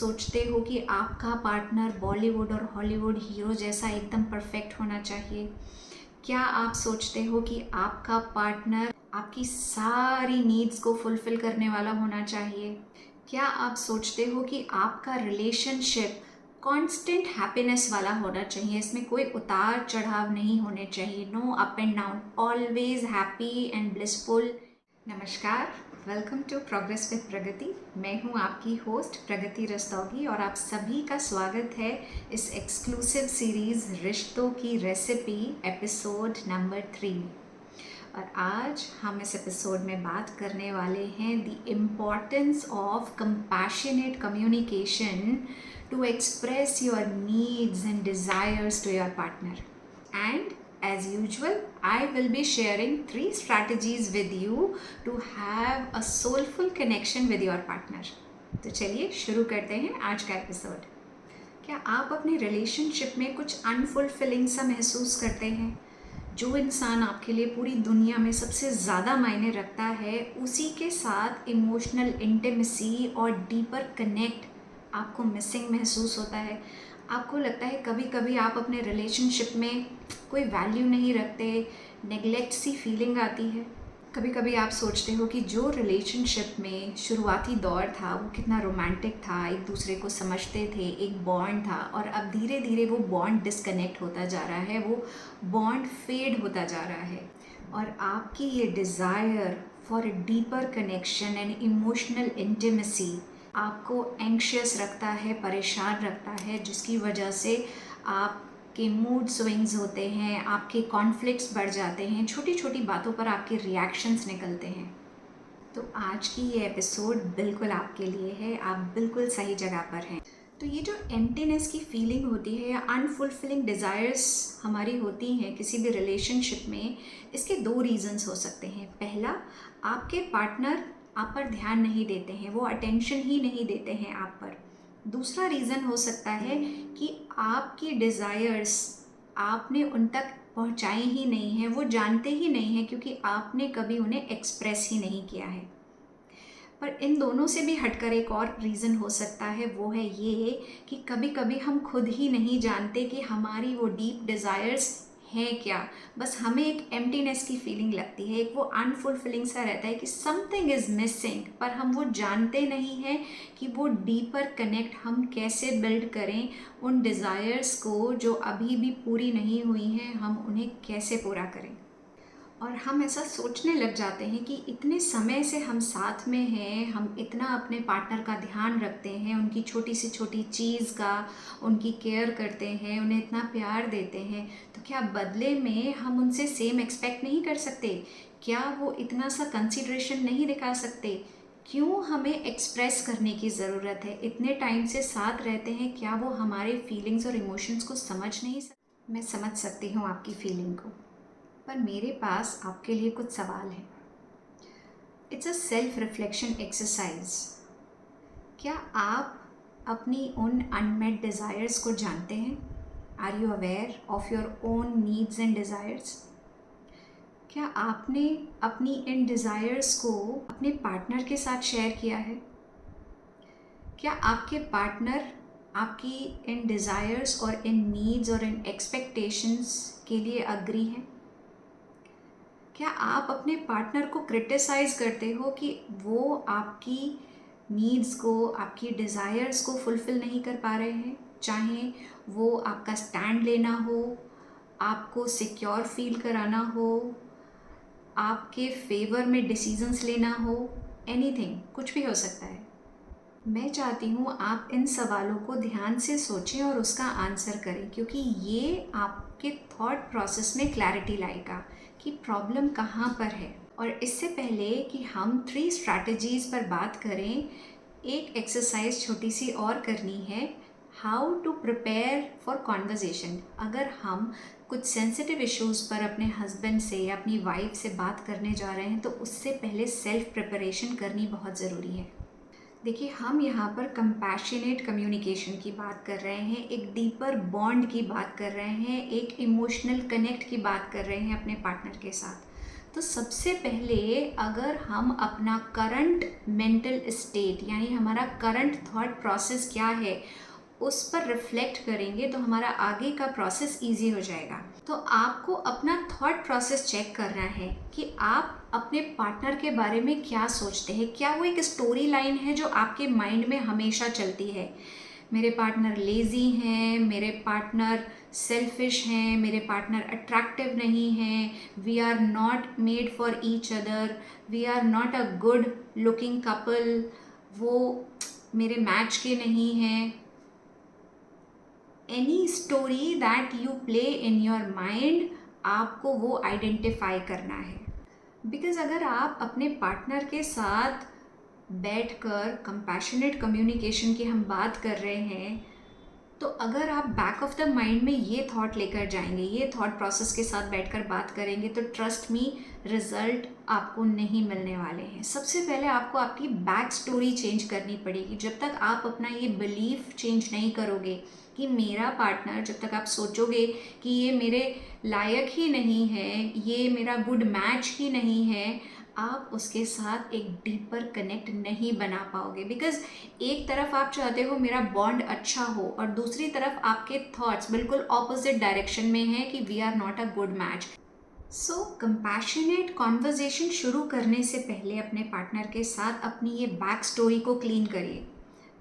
सोचते हो कि आपका पार्टनर बॉलीवुड और हॉलीवुड हीरो जैसा एकदम परफेक्ट होना चाहिए? क्या आप सोचते हो कि आपका पार्टनर आपकी सारी नीड्स को फुलफिल करने वाला होना चाहिए? क्या आप सोचते हो कि आपका रिलेशनशिप कांस्टेंट हैप्पीनेस वाला होना चाहिए, इसमें कोई उतार चढ़ाव नहीं होने चाहिए, no up and down, always happy and blissful? नमस्कार, welcome to progress with Pragati. मैं हूं आपकी होस्ट प्रगति रस्तोगी और आप सभी का स्वागत है इस एक्सक्लूसिव सीरीज़ रिश्तों की रेसिपी एपिसोड नंबर 3 में। और आज हम इस एपिसोड में बात करने वाले हैं the importance of compassionate communication to express your needs and desires to your partner. And as usual, I will be sharing 3 strategies with you to have a soulful connection with your partner. तो चलिए शुरू करते हैं आज का episode. क्या आप अपने रिलेशनशिप में कुछ अनफुलफिलिंग सा महसूस करते हैं? जो इंसान आपके लिए पूरी दुनिया में सबसे ज़्यादा मायने रखता है, उसी के साथ इमोशनल इंटीमेसी और डीपर कनेक्ट आपको मिसिंग महसूस होता है। आपको लगता है कभी कभी आप अपने रिलेशनशिप में कोई वैल्यू नहीं रखते, नेगलेक्ट सी फीलिंग आती है। कभी कभी आप सोचते हो कि जो रिलेशनशिप में शुरुआती दौर था वो कितना रोमांटिक था, एक दूसरे को समझते थे, एक बॉन्ड था, और अब धीरे धीरे वो बॉन्ड डिस्कनेक्ट होता जा रहा है, वो बॉन्ड फेड होता जा रहा है। और आपकी ये desire for a deeper connection and emotional intimacy आपको एंग्शियस रखता है, परेशान रखता है, जिसकी वजह से आपके मूड स्विंग्स होते हैं, आपके कॉन्फ्लिक्ट्स बढ़ जाते हैं, छोटी छोटी बातों पर आपके रिएक्शंस निकलते हैं। तो आज की ये एपिसोड बिल्कुल आपके लिए है, आप बिल्कुल सही जगह पर हैं। तो ये जो एम्प्टीनेस की फीलिंग होती है या अनफुलफिलिंग डिज़ायर्स हमारी होती हैं किसी भी रिलेशनशिप में, इसके 2 रीज़न्स हो सकते हैं। पहला, आपके पार्टनर आप पर ध्यान नहीं देते हैं, वो अटेंशन ही नहीं देते हैं आप पर। दूसरा रीज़न हो सकता है कि आपकी डिज़ायर्स आपने उन तक पहुंचाई ही नहीं हैं, वो जानते ही नहीं हैं, क्योंकि आपने कभी उन्हें एक्सप्रेस ही नहीं किया है। पर इन दोनों से भी हटकर एक और रीज़न हो सकता है, वो है ये कि कभी कभी हम खुद ही नहीं जानते कि हमारी वो डीप डिज़ायर्स हैं क्या। बस हमें एक एम्प्टीनेस की फीलिंग लगती है, एक वो अनफुलफिलिंग सा रहता है कि समथिंग इज़ मिसिंग, पर हम वो जानते नहीं हैं कि वो डीपर कनेक्ट हम कैसे बिल्ड करें। उन डिज़ायर्स को जो अभी भी पूरी नहीं हुई हैं, हम उन्हें कैसे पूरा करें। और हम ऐसा सोचने लग जाते हैं कि इतने समय से हम साथ में हैं, हम इतना अपने पार्टनर का ध्यान रखते हैं, उनकी छोटी से छोटी चीज़ का उनकी केयर करते हैं, उन्हें इतना प्यार देते हैं, तो क्या बदले में हम उनसे सेम एक्सपेक्ट नहीं कर सकते? क्या वो इतना सा कंसिडरेशन नहीं दिखा सकते? क्यों हमें एक्सप्रेस करने की ज़रूरत है? इतने टाइम से साथ रहते हैं, क्या वो हमारे फीलिंग्स और इमोशंस को समझ नहीं सकते? मैं समझ सकती हूँ आपकी फीलिंग को, पर मेरे पास आपके लिए कुछ सवाल हैं। It's a self reflection exercise. क्या आप अपनी उन अनमेट डिज़ायर्स को जानते हैं? Are you aware of your own needs and desires? क्या आपने अपनी इन डिज़ायर्स को अपने पार्टनर के साथ शेयर किया है? क्या आपके पार्टनर आपकी इन डिज़ायर्स और इन नीड्स और इन एक्सपेक्टेशंस के लिए अग्री हैं? क्या आप अपने पार्टनर को क्रिटिसाइज़ करते हो कि वो आपकी नीड्स को, आपकी डिज़ायर्स को फुलफ़िल नहीं कर पा रहे हैं? चाहे वो आपका स्टैंड लेना हो, आपको सिक्योर फ़ील कराना हो, आपके फ़ेवर में डिसीज़न्स लेना हो, एनीथिंग, कुछ भी हो सकता है। मैं चाहती हूँ आप इन सवालों को ध्यान से सोचें और उसका आंसर करें, क्योंकि ये आपके थॉट प्रोसेस में क्लैरिटी लाएगा कि प्रॉब्लम कहाँ पर है। और इससे पहले कि हम 3 स्ट्रैटेजीज़ पर बात करें, एक एक्सरसाइज छोटी सी और करनी है, how to prepare for conversation. अगर हम कुछ सेंसिटिव इश्यूज़ पर अपने हस्बैंड से या अपनी वाइफ से बात करने जा रहे हैं, तो उससे पहले सेल्फ प्रिपरेशन करनी बहुत ज़रूरी है। देखिए, हम यहाँ पर कंपैशनेट कम्युनिकेशन की बात कर रहे हैं, एक डीपर बॉन्ड की बात कर रहे हैं, एक इमोशनल कनेक्ट की बात कर रहे हैं अपने पार्टनर के साथ। तो सबसे पहले अगर हम अपना करंट मेंटल स्टेट यानी हमारा करंट थॉट प्रोसेस क्या है उस पर रिफ्लेक्ट करेंगे तो हमारा आगे का प्रोसेस इजी हो जाएगा। तो आपको अपना थॉट प्रोसेस चेक करना है कि आप अपने पार्टनर के बारे में क्या सोचते हैं। क्या वो एक स्टोरी लाइन है जो आपके माइंड में हमेशा चलती है? मेरे पार्टनर लेज़ी हैं, मेरे पार्टनर सेल्फिश हैं, मेरे पार्टनर अट्रैक्टिव नहीं हैं, we are not made for each other, we are not a good looking couple, वो मेरे मैच के नहीं हैं। Any story that you play in your mind, आपको वो आइडेंटिफाई करना है। बिकॉज अगर आप अपने पार्टनर के साथ बैठकर कंपैशनेट कम्युनिकेशन की हम बात कर रहे हैं, तो अगर आप बैक ऑफ द माइंड में ये थॉट लेकर जाएंगे, ये थॉट प्रोसेस के साथ बैठकर बात करेंगे, तो ट्रस्ट मी रिजल्ट आपको नहीं मिलने वाले हैं। सबसे पहले आपको आपकी बैक स्टोरी चेंज करनी पड़ेगी। जब तक आप अपना ये बिलीफ चेंज नहीं करोगे कि मेरा पार्टनर, जब तक आप सोचोगे कि ये मेरे लायक ही नहीं है, ये मेरा गुड मैच ही नहीं है, आप उसके साथ एक डीपर कनेक्ट नहीं बना पाओगे। बिकॉज एक तरफ आप चाहते हो मेरा बॉन्ड अच्छा हो और दूसरी तरफ आपके थॉट्स बिल्कुल ऑपोजिट डायरेक्शन में हैं कि we are not a good match. So compassionate conversation शुरू करने से पहले अपने पार्टनर के साथ अपनी ये बैक स्टोरी को क्लीन करिए।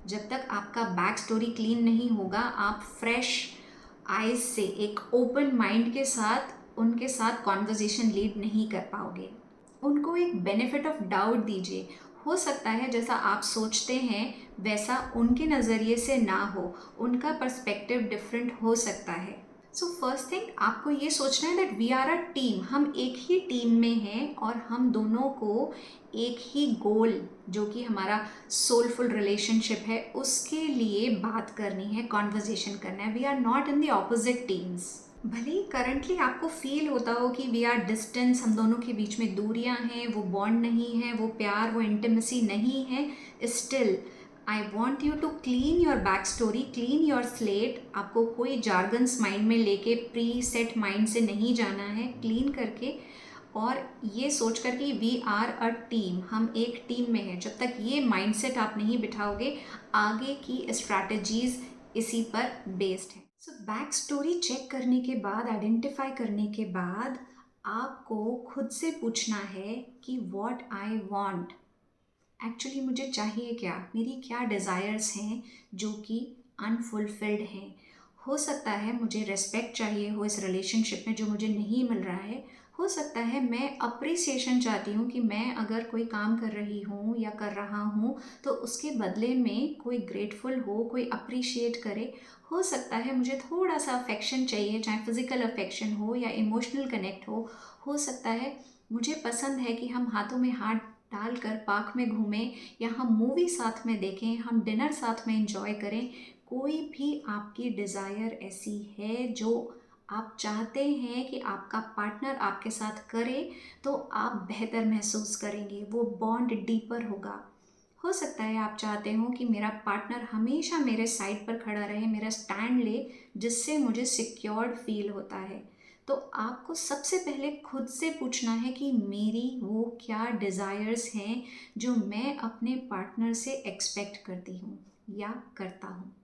जब तक आपका बैक स्टोरी क्लीन नहीं होगा, आप फ्रेश आइज से एक ओपन माइंड के साथ उनके साथ कॉन्वर्जेशन लीड नहीं कर पाओगे। उनको एक बेनिफिट ऑफ डाउट दीजिए। हो सकता है जैसा आप सोचते हैं वैसा उनके नज़रिए से ना हो, उनका पर्सपेक्टिव डिफरेंट हो सकता है। सो फर्स्ट थिंग आपको ये सोचना है that we are a team, हम एक ही टीम में हैं और हम दोनों को एक ही गोल, जो कि हमारा सोलफुल रिलेशनशिप है, उसके लिए बात करनी है, कॉन्वर्जेशन करना है। We are not in the opposite teams. भले ही करंटली आपको फील होता हो कि वी आर डिस्टेंस, हम दोनों के बीच में दूरियां हैं, वो बॉन्ड नहीं है, वो प्यार, वो इंटीमेसी नहीं है, still I want you to clean your back story, clean your slate. आपको कोई जार्गन्स माइंड में लेके प्री सेट माइंड से नहीं जाना है, क्लीन करके और ये सोच कर कि वी आर अ टीम, हम एक टीम में हैं। जब तक ये माइंडसेट आप नहीं बिठाओगे, आगे की स्ट्रैटेजीज इसी पर बेस्ड है। सो बैक स्टोरी चेक करने के बाद, आइडेंटिफाई करने के बाद, आपको खुद से पूछना है कि व्हाट आई वांट, एक्चुअली मुझे चाहिए क्या, मेरी क्या डिज़ायर्स हैं जो कि अनफुलफिल्ड हैं। हो सकता है मुझे रिस्पेक्ट चाहिए हो इस रिलेशनशिप में जो मुझे नहीं मिल रहा है। हो सकता है मैं अप्रिसिएशन चाहती हूँ कि मैं अगर कोई काम कर रही हूँ या कर रहा हूँ तो उसके बदले में कोई ग्रेटफुल हो, कोई अप्रिशिएट करे। हो सकता है मुझे थोड़ा सा अफेक्शन चाहिए, चाहे फिज़िकल अफेक्शन हो या इमोशनल कनेक्ट हो सकता है मुझे पसंद है कि हम हाथों में हाथ डालकर पार्क में घूमें या हम मूवी साथ में देखें, हम डिनर साथ में एंजॉय करें। कोई भी आपकी डिज़ायर ऐसी है जो आप चाहते हैं कि आपका पार्टनर आपके साथ करे, तो आप बेहतर महसूस करेंगे, वो बॉन्ड डीपर होगा। हो सकता है आप चाहते हो कि मेरा पार्टनर हमेशा मेरे साइड पर खड़ा रहे, मेरा स्टैंड ले, जिससे मुझे सिक्योर्ड फील होता है। तो आपको सबसे पहले खुद से पूछना है कि मेरी वो क्या डिज़ायर्स हैं जो मैं अपने पार्टनर से एक्सपेक्ट करती हूँ या करता हूँ।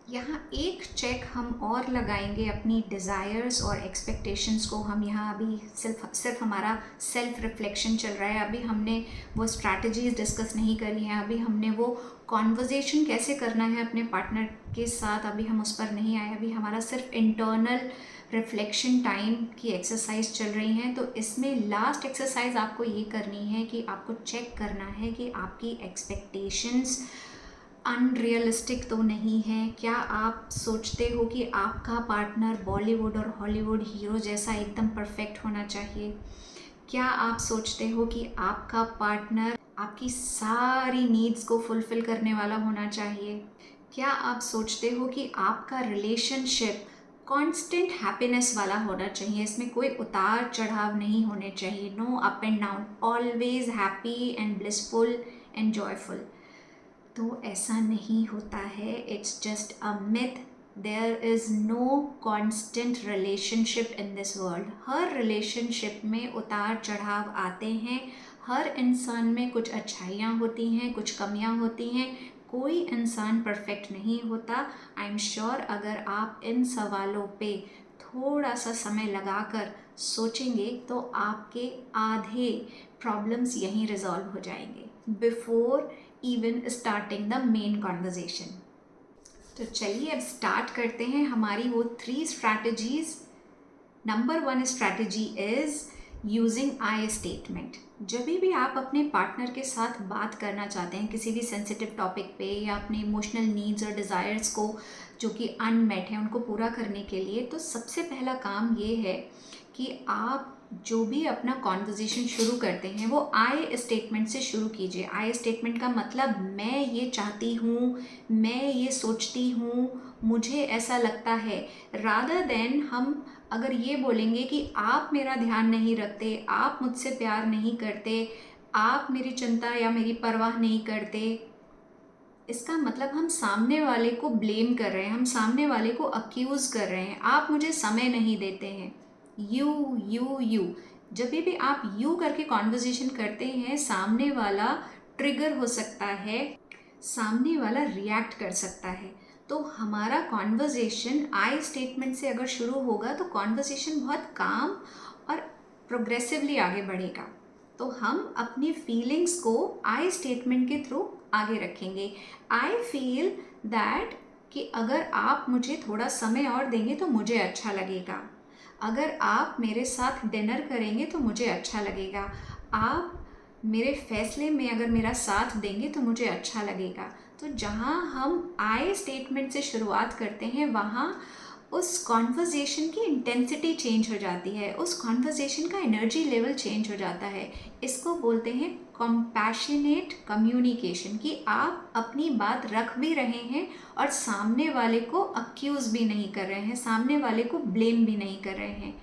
यहाँ एक चेक हम और लगाएंगे अपनी डिज़ायर्स और एक्सपेक्टेशंस को। हम यहाँ अभी सिर्फ हमारा सेल्फ रिफ्लेक्शन चल रहा है, अभी हमने वो स्ट्रैटेजीज डिस्कस नहीं करी हैं, अभी हमने वो कॉन्वर्जेशन कैसे करना है अपने पार्टनर के साथ, अभी हम उस पर नहीं आए। अभी हमारा सिर्फ इंटरनल रिफ्लेक्शन टाइम की एक्सरसाइज चल रही हैं। तो इसमें लास्ट एक्सरसाइज आपको ये करनी है कि आपको चेक करना है कि आपकी एक्सपेक्टेशंस अनरियलिस्टिक तो नहीं है। क्या आप सोचते हो कि आपका पार्टनर बॉलीवुड और हॉलीवुड हीरो जैसा एकदम परफेक्ट होना चाहिए? क्या आप सोचते हो कि आपका पार्टनर आपकी सारी नीड्स को फुलफिल करने वाला होना चाहिए? क्या आप सोचते हो कि आपका रिलेशनशिप कांस्टेंट हैप्पीनेस वाला होना चाहिए, इसमें कोई उतार चढ़ाव नहीं होने चाहिए, no up and down, always happy and blissful and joyful? तो ऐसा नहीं होता है, it's just a myth there is no constant relationship in this world. हर रिलेशनशिप में उतार चढ़ाव आते हैं, हर इंसान में कुछ अच्छाइयाँ होती हैं, कुछ कमियाँ होती हैं, कोई इंसान परफेक्ट नहीं होता। आई एम श्योर अगर आप इन सवालों पे थोड़ा सा समय लगाकर सोचेंगे तो आपके आधे प्रॉब्लम्स यहीं रिजॉल्व हो जाएंगे before even starting the main conversation. तो चलिए अब स्टार्ट करते हैं हमारी वो 3 strategies. Number 1 strategy is using I statement. जब भी आप अपने पार्टनर के साथ बात करना चाहते हैं किसी भी सेंसिटिव टॉपिक पे या अपने इमोशनल नीड्स और डिज़ायर्स को जो कि अनमेट हैं उनको पूरा करने के लिए, तो सबसे पहला काम ये है कि आप जो भी अपना कॉन्वर्जेशन शुरू करते हैं वो आई स्टेटमेंट से शुरू कीजिए। आई स्टेटमेंट का मतलब मैं ये चाहती हूँ, मैं ये सोचती हूँ, मुझे ऐसा लगता है, रादर देन हम अगर ये बोलेंगे कि आप मेरा ध्यान नहीं रखते, आप मुझसे प्यार नहीं करते, आप मेरी चिंता या मेरी परवाह नहीं करते, इसका मतलब हम सामने वाले को ब्लेम कर रहे हैं, हम सामने वाले को अक्यूज़ कर रहे हैं, आप मुझे समय नहीं देते हैं। यू जब भी आप यू करके कॉन्वर्जेशन करते हैं, सामने वाला ट्रिगर हो सकता है, सामने वाला रिएक्ट कर सकता है। तो हमारा कॉन्वर्जेशन आई स्टेटमेंट से अगर शुरू होगा तो कॉन्वर्जेशन बहुत काम और प्रोग्रेसिवली आगे बढ़ेगा। तो हम अपनी फीलिंग्स को आई स्टेटमेंट के थ्रू आगे रखेंगे। आई फील दैट कि अगर आप मुझे थोड़ा समय और देंगे तो मुझे अच्छा लगेगा, अगर आप मेरे साथ डिनर करेंगे तो मुझे अच्छा लगेगा, आप मेरे फैसले में अगर मेरा साथ देंगे तो मुझे अच्छा लगेगा। तो जहाँ हम आई स्टेटमेंट से शुरुआत करते हैं वहाँ उस कॉन्वर्जेशन की इंटेंसिटी चेंज हो जाती है, उस कॉन्वर्जेशन का एनर्जी लेवल चेंज हो जाता है। इसको बोलते हैं कॉम्पैशनेट कम्युनिकेशन, कि आप अपनी बात रख भी रहे हैं और सामने वाले को अक्यूज़ भी नहीं कर रहे हैं, सामने वाले को ब्लेम भी नहीं कर रहे हैं।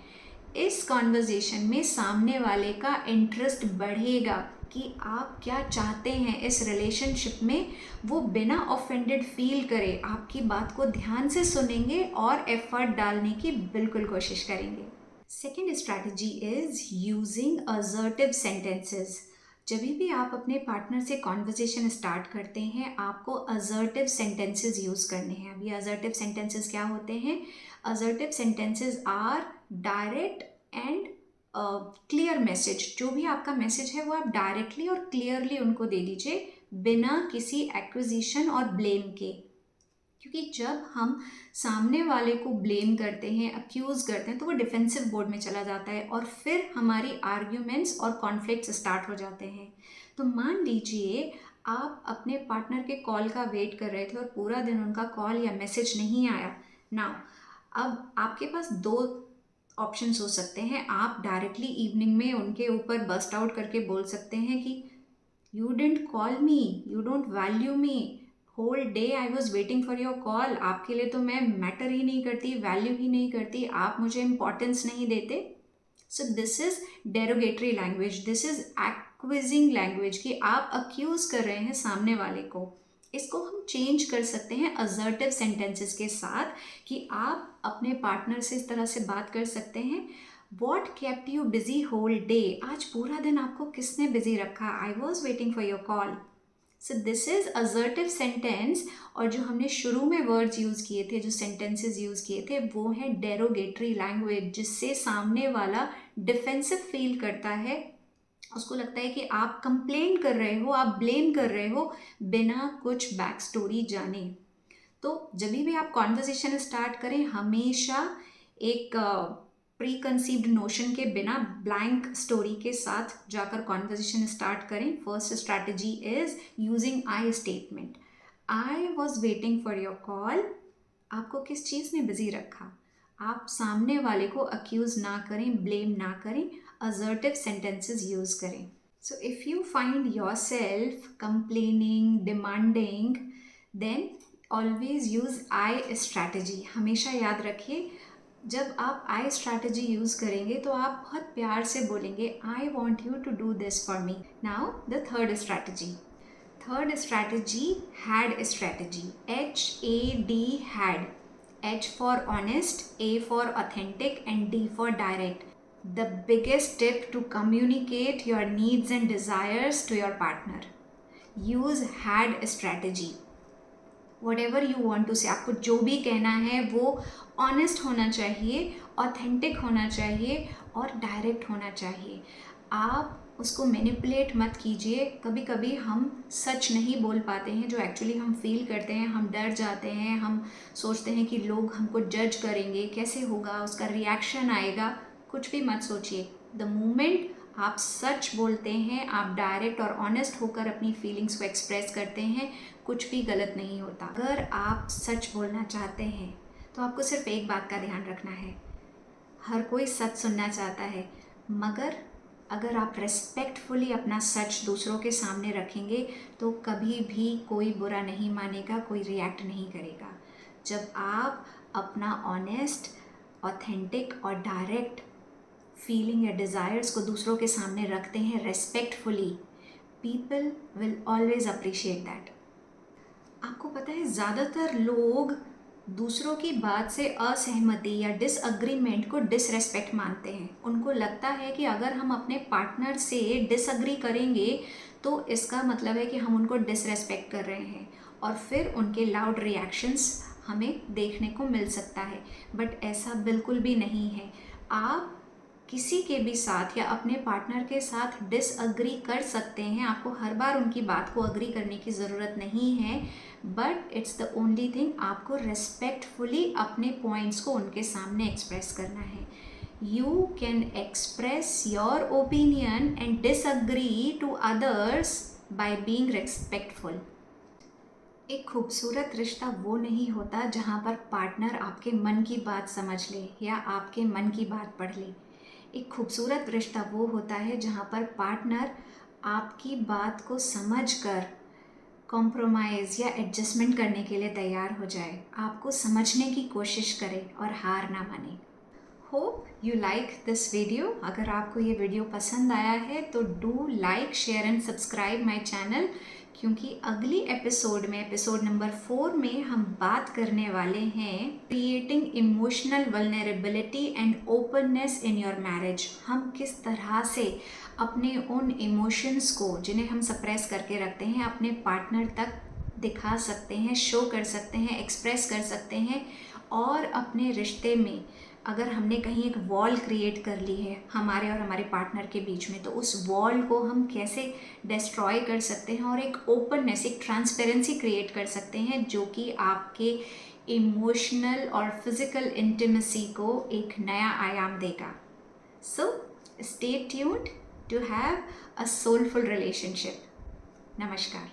इस कॉन्वर्जेशन में सामने वाले का इंटरेस्ट बढ़ेगा कि आप क्या चाहते हैं इस रिलेशनशिप में, वो बिना ऑफेंडेड फील करे, आपकी बात को ध्यान से सुनेंगे और एफर्ट डालने की बिल्कुल कोशिश करेंगे। Second strategy is using assertive sentences. जब भी आप अपने पार्टनर से कॉन्वर्जेशन स्टार्ट करते हैं आपको असर्टिव सेंटेंसेस यूज़ करने हैं। अभी असर्टिव सेंटेंसेस क्या होते हैं? Assertive sentences are direct and clear message. जो भी आपका मैसेज है वो आप डायरेक्टली और क्लियरली उनको दे दीजिए बिना किसी एक्विजिशन और ब्लेम के। क्योंकि जब हम सामने वाले को ब्लेम करते हैं, अक्यूज़ करते हैं, तो वो डिफेंसिव मोड में चला जाता है और फिर हमारी आर्ग्यूमेंट्स और कॉन्फ्लिक्ट्स स्टार्ट हो जाते हैं। तो मान लीजिए आप अपने पार्टनर के कॉल का वेट कर रहे थे और पूरा दिन उनका कॉल या मैसेज नहीं आया। नाउ अब आपके पास 2 ऑप्शंस हो सकते हैं। आप डायरेक्टली इवनिंग में उनके ऊपर बस्ट आउट करके बोल सकते हैं कि you didn't call me, you don't value me, whole day I was waiting for your call, आपके लिए तो मैं मैटर ही नहीं करती, वैल्यू ही नहीं करती, आप मुझे इम्पॉर्टेंस नहीं देते। So this is derogatory language, this is accusing language, कि आप अक्यूज कर रहे हैं सामने वाले को। इसको हम चेंज कर सकते हैं असर्टिव सेंटेंसेस के साथ, कि आप अपने पार्टनर से इस तरह से बात कर सकते हैं, what kept you busy whole day, आज पूरा दिन आपको किसने बिजी रखा, I was waiting for your call. So this is assertive sentence. और जो हमने शुरू में वर्ड्स यूज़ किए थे, जो सेंटेंसेस यूज़ किए थे, वो है डेरोगेटरी लैंग्वेज, जिससे सामने वाला डिफेंसिव फील करता है, उसको लगता है कि आप कंप्लेन कर रहे हो, आप ब्लेम कर रहे हो बिना कुछ बैक स्टोरी जाने। तो जब भी आप कॉन्वर्जेशन स्टार्ट करें हमेशा एक प्री कंसीव्ड नोशन के बिना, ब्लैंक स्टोरी के साथ जाकर कॉन्वर्जेशन स्टार्ट करें। First strategy is using I statement. I was waiting for your call, आपको किस चीज़ ने बिजी रखा, आप सामने वाले को अक्यूज़ ना करें, ब्लेम ना करें, असर्टिव सेंटेंसेस यूज़ करें। So if you find yourself complaining, demanding, then always use I strategy. हमेशा याद रखिए जब आप आई स्ट्रैटेजी यूज़ करेंगे तो आप बहुत प्यार से बोलेंगे, I want you to do this for me. Now the third strategy. Third strategy, HAD strategy, HAD, HAD. H for honest, A for authentic, and D for direct. The biggest tip to communicate your needs and desires to your partner. Use had strategy. Whatever you want to say, आपको जो भी कहना है वो honest होना चाहिए, authentic होना चाहिए और डायरेक्ट होना चाहिए. आप उसको मैनिपुलेट मत कीजिए. कभी कभी हम सच नहीं बोल पाते हैं जो एक्चुअली हम फील करते हैं. हम डर जाते हैं, हम सोचते हैं कि लोग हमको जज करेंगे, कैसे होगा, उसका रिएक्शन आएगा. कुछ भी मत सोचिए. द मोमेंट आप सच बोलते हैं, आप डायरेक्ट और ऑनेस्ट होकर अपनी फीलिंग्स को एक्सप्रेस करते हैं, कुछ भी गलत नहीं होता. अगर आप सच बोलना चाहते हैं तो आपको सिर्फ एक बात का ध्यान रखना है. हर कोई सच सुनना चाहता है, मगर अगर आप रेस्पेक्टफुली अपना सच दूसरों के सामने रखेंगे तो कभी भी कोई बुरा नहीं मानेगा, कोई रिएक्ट नहीं करेगा. जब आप अपना ऑनेस्ट, ऑथेंटिक और डायरेक्ट फीलिंग या डिज़ायर्स को दूसरों के सामने रखते हैं respectfully, people will always appreciate that. आपको पता है ज़्यादातर लोग दूसरों की बात से असहमति या डिसअग्रीमेंट को डिसरेस्पेक्ट मानते हैं. उनको लगता है कि अगर हम अपने पार्टनर से डिसअग्री करेंगे तो इसका मतलब है कि हम उनको डिसरेस्पेक्ट कर रहे हैं और फिर उनके लाउड रिएक्शंस हमें देखने को मिल सकता है. बट ऐसा बिल्कुल भी नहीं है. आप किसी के भी साथ या अपने पार्टनर के साथ डिसअग्री कर सकते हैं. आपको हर बार उनकी बात को अग्री करने की ज़रूरत नहीं है, but it's the only thing, आपको रेस्पेक्टफुली अपने पॉइंट्स को उनके सामने एक्सप्रेस करना है. You can express your opinion and disagree to others by being respectful. एक खूबसूरत रिश्ता वो नहीं होता जहाँ पर पार्टनर आपके मन की बात समझ ले या आपके मन की बात पढ़ ले. एक खूबसूरत रिश्ता वो होता है जहाँ पर पार्टनर आपकी बात को समझकर कॉम्प्रोमाइज़ या एडजस्टमेंट करने के लिए तैयार हो जाए, आपको समझने की कोशिश करे और हार ना माने. Hope you like this video. अगर आपको ये वीडियो पसंद आया है तो do like, share and subscribe my channel, क्योंकि अगली एपिसोड में, एपिसोड नंबर 4 में हम बात करने वाले हैं creating emotional vulnerability and openness in your marriage. हम किस तरह से अपने उन इमोशंस को जिन्हें हम सप्रेस करके रखते हैं अपने पार्टनर तक दिखा सकते हैं, शो कर सकते हैं, एक्सप्रेस कर सकते हैं. और अपने रिश्ते में अगर हमने कहीं एक वॉल क्रिएट कर ली है हमारे और हमारे पार्टनर के बीच में, तो उस वॉल को हम कैसे डिस्ट्रॉय कर सकते हैं और एक ओपननेस, एक ट्रांसपेरेंसी क्रिएट कर सकते हैं जो कि आपके इमोशनल और फिज़िकल इंटीमेसी को एक नया आयाम देगा. So stay tuned to have a soulful relationship. नमस्कार.